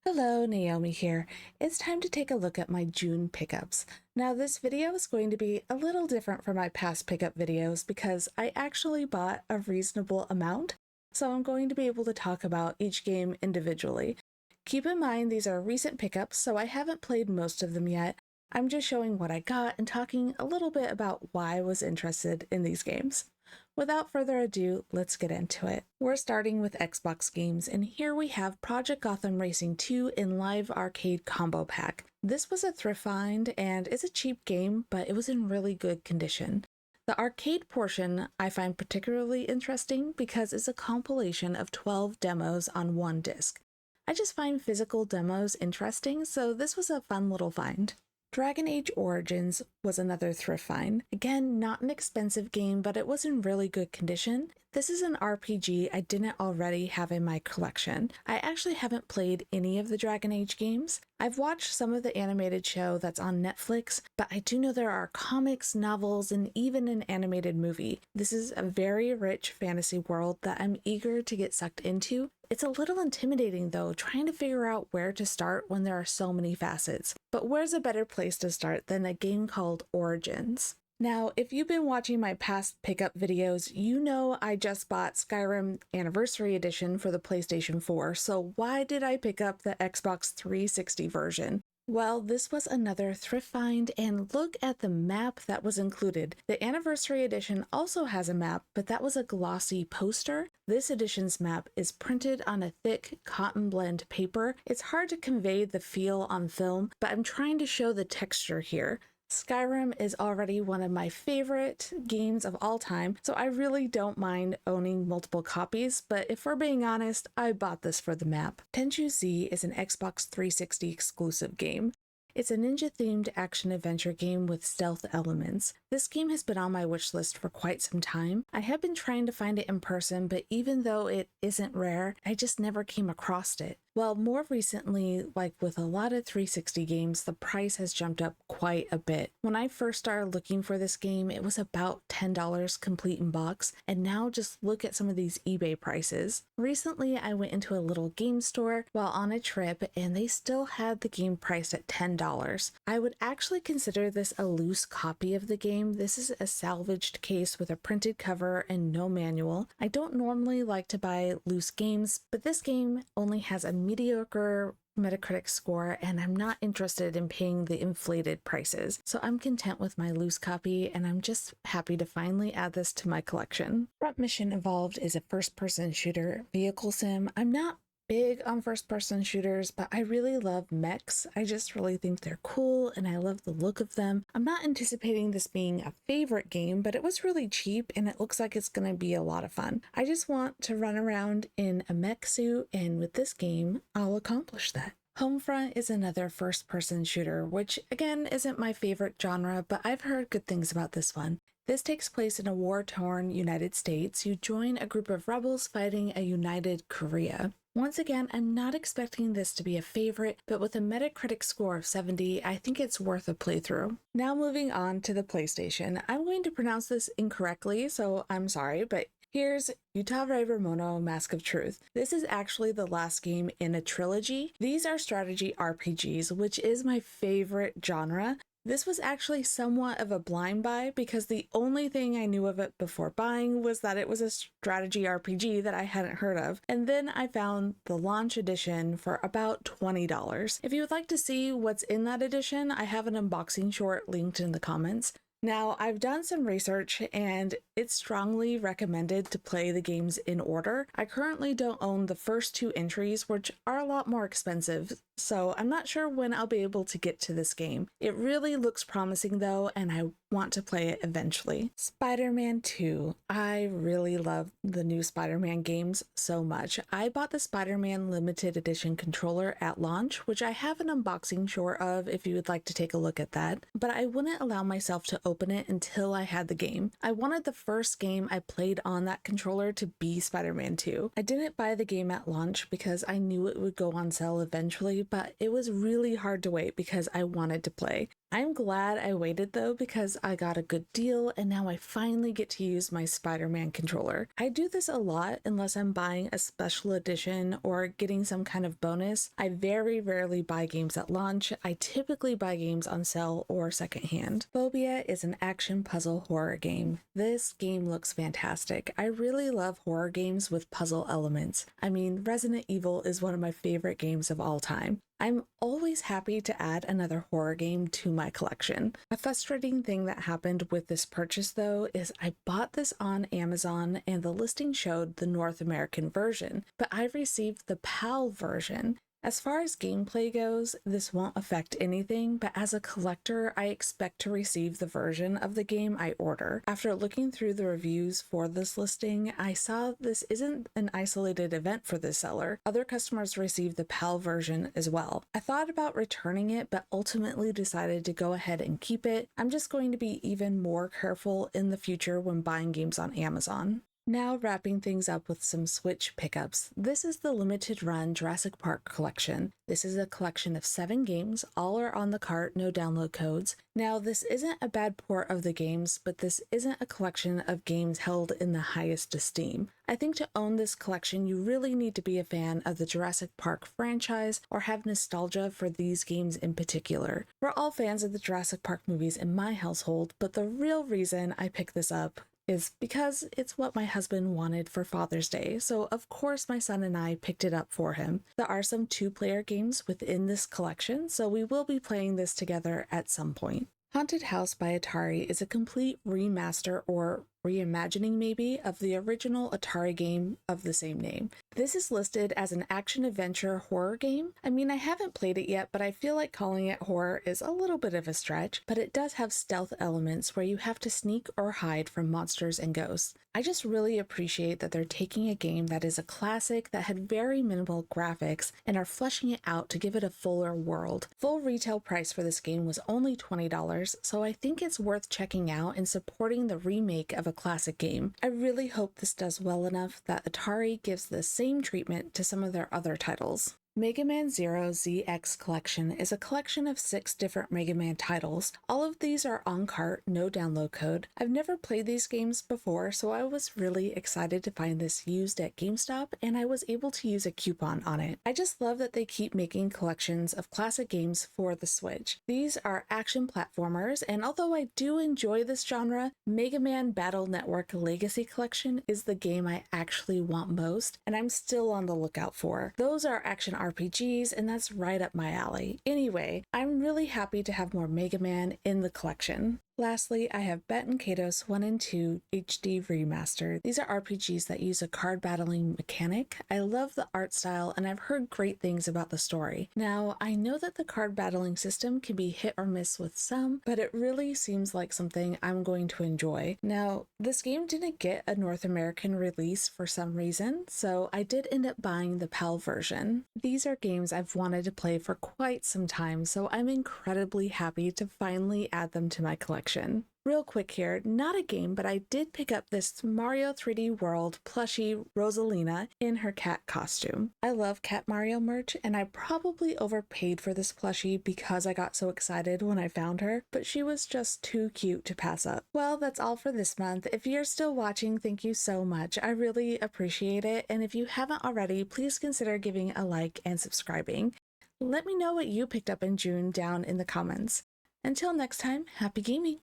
Hello, Naomi here. It's time to take a look at my June pickups. Now, this video is going to be a little different from my past pickup videos because I actually bought a reasonable amount, so I'm going to be able to talk about each game individually. Keep in mind these are recent pickups, so I haven't played most of them yet. I'm just showing what I got and talking a little bit about why I was interested in these games. Without further ado, let's get into it. We're starting with Xbox games, and here we have Project Gotham Racing 2 in Live Arcade Combo Pack. This was a thrift find, and it's a cheap game, but it was in really good condition. The arcade portion I find particularly interesting because it's a compilation of 12 demos on one disc. I just find physical demos interesting, so this was a fun little find. Dragon Age Origins was another thrift find. Again, not an expensive game, but it was in really good condition. This is an RPG I didn't already have in my collection. I actually haven't played any of the Dragon Age games. I've watched some of the animated show that's on Netflix, but I do know there are comics, novels, and even an animated movie. This is a very rich fantasy world that I'm eager to get sucked into. It's a little intimidating though, trying to figure out where to start when there are so many facets. But where's a better place to start than a game called Origins? Now, if you've been watching my past pickup videos, you know I just bought Skyrim Anniversary Edition for the PlayStation 4, so why did I pick up the Xbox 360 version? Well, this was another thrift find, and look at the map that was included. The Anniversary Edition also has a map, but that was a glossy poster. This edition's map is printed on a thick cotton blend paper. It's hard to convey the feel on film, but I'm trying to show the texture here. Skyrim is already one of my favorite games of all time, so I really don't mind owning multiple copies, but if we're being honest, I bought this for the map. Tenchu Z is an Xbox 360 exclusive game. It's a ninja-themed action-adventure game with stealth elements. This game has been on my wishlist for quite some time. I have been trying to find it in person, but even though it isn't rare, I just never came across it. Well, more recently, like with a lot of 360 games, the price has jumped up quite a bit. When I first started looking for this game, it was about $10 complete in box, and now just look at some of these eBay prices. Recently, I went into a little game store while on a trip, and they still had the game priced at $10. I would actually consider this a loose copy of the game. This is a salvaged case with a printed cover and no manual. I don't normally like to buy loose games, but this game only has a mediocre Metacritic score, and I'm not interested in paying the inflated prices. So I'm content with my loose copy, and I'm just happy to finally add this to my collection. Front Mission Evolved is a first-person shooter vehicle sim. I'm not big on first-person shooters, but I really love mechs. I just really think they're cool, and I love the look of them. I'm not anticipating this being a favorite game, but it was really cheap, and it looks like it's going to be a lot of fun. I just want to run around in a mech suit, and with this game, I'll accomplish that. Homefront is another first-person shooter, which again isn't my favorite genre, but I've heard good things about this one. This takes place in a war-torn United States. You join a group of rebels fighting a united Korea. Once again, I'm not expecting this to be a favorite, but with a Metacritic score of 70, I think it's worth a playthrough. Now moving on to the PlayStation. I'm going to pronounce this incorrectly, so I'm sorry, but here's Utawarerumono Mask of Truth. This is actually the last game in a trilogy. These are strategy RPGs, which is my favorite genre. This was actually somewhat of a blind buy because the only thing I knew of it before buying was that it was a strategy RPG that I hadn't heard of. And then I found the launch edition for about $20. If you would like to see what's in that edition, I have an unboxing short linked in the comments. Now, I've done some research and it's strongly recommended to play the games in order. I currently don't own the first two entries, which are a lot more expensive, so I'm not sure when I'll be able to get to this game. It really looks promising though, and I want to play it eventually. Spider-Man 2. I really love the new Spider-Man games so much. I bought the Spider-Man limited edition controller at launch, which I have an unboxing short of if you would like to take a look at that, but I wouldn't allow myself to open it until I had the game. I wanted the first game I played on that controller to be Spider-Man 2. I didn't buy the game at launch because I knew it would go on sale eventually, but it was really hard to wait because I wanted to play. I'm glad I waited though because I got a good deal and now I finally get to use my Spider-Man controller. I do this a lot unless I'm buying a special edition or getting some kind of bonus. I very rarely buy games at launch. I typically buy games on sale or secondhand. Phobia is an action puzzle horror game. This game looks fantastic. I really love horror games with puzzle elements. I mean, Resident Evil is one of my favorite games of all time. I'm always happy to add another horror game to my collection. A frustrating thing that happened with this purchase though is I bought this on Amazon and the listing showed the North American version, but I received the PAL version. As far as gameplay goes, this won't affect anything, but as a collector, I expect to receive the version of the game I order. After looking through the reviews for this listing, I saw this isn't an isolated event for this seller. Other customers received the PAL version as well. I thought about returning it, but ultimately decided to go ahead and keep it. I'm just going to be even more careful in the future when buying games on Amazon. Now wrapping things up with some Switch pickups. This is the limited run Jurassic Park collection. This is a collection of 7 games, all are on the cart, no download codes. Now this isn't a bad port of the games, but this isn't a collection of games held in the highest esteem. I think to own this collection you really need to be a fan of the Jurassic Park franchise or have nostalgia for these games in particular. We're all fans of the Jurassic Park movies in my household, but the real reason I picked this up is because it's what my husband wanted for Father's Day, so of course my son and I picked it up for him. There are some 2-player games within this collection, so we will be playing this together at some point. Haunted House by Atari is a complete remaster or reimagining maybe of the original Atari game of the same name. This is listed as an action-adventure horror game. I mean, I haven't played it yet, but I feel like calling it horror is a little bit of a stretch, but it does have stealth elements where you have to sneak or hide from monsters and ghosts. I just really appreciate that they're taking a game that is a classic that had very minimal graphics and are fleshing it out to give it a fuller world. Full retail price for this game was only $20, so I think it's worth checking out and supporting the remake of a classic game. I really hope this does well enough that Atari gives the same treatment to some of their other titles. Mega Man Zero ZX Collection is a collection of 6 different Mega Man titles. All of these are on cart, no download code. I've never played these games before, so I was really excited to find this used at GameStop, and I was able to use a coupon on it. I just love that they keep making collections of classic games for the Switch. These are action platformers, and although I do enjoy this genre, Mega Man Battle Network Legacy Collection is the game I actually want most, and I'm still on the lookout for. Those are action RPGs, and that's right up my alley. Anyway, I'm really happy to have more Mega Man in the collection. Lastly, I have Bet and Kados 1 and 2 HD Remastered. These are RPGs that use a card battling mechanic. I love the art style and I've heard great things about the story. Now, I know that the card battling system can be hit or miss with some, but it really seems like something I'm going to enjoy. Now, this game didn't get a North American release for some reason, so I did end up buying the PAL version. These are games I've wanted to play for quite some time, so I'm incredibly happy to finally add them to my collection. Real quick here, not a game, but I did pick up this Mario 3D World Plushy Rosalina in her cat costume. I love Cat Mario merch, and I probably overpaid for this plushie because I got so excited when I found her, but she was just too cute to pass up. Well, that's all for this month. If you're still watching, thank you so much. I really appreciate it, and if you haven't already, please consider giving a like and subscribing. Let me know what you picked up in June down in the comments. Until next time, happy gaming!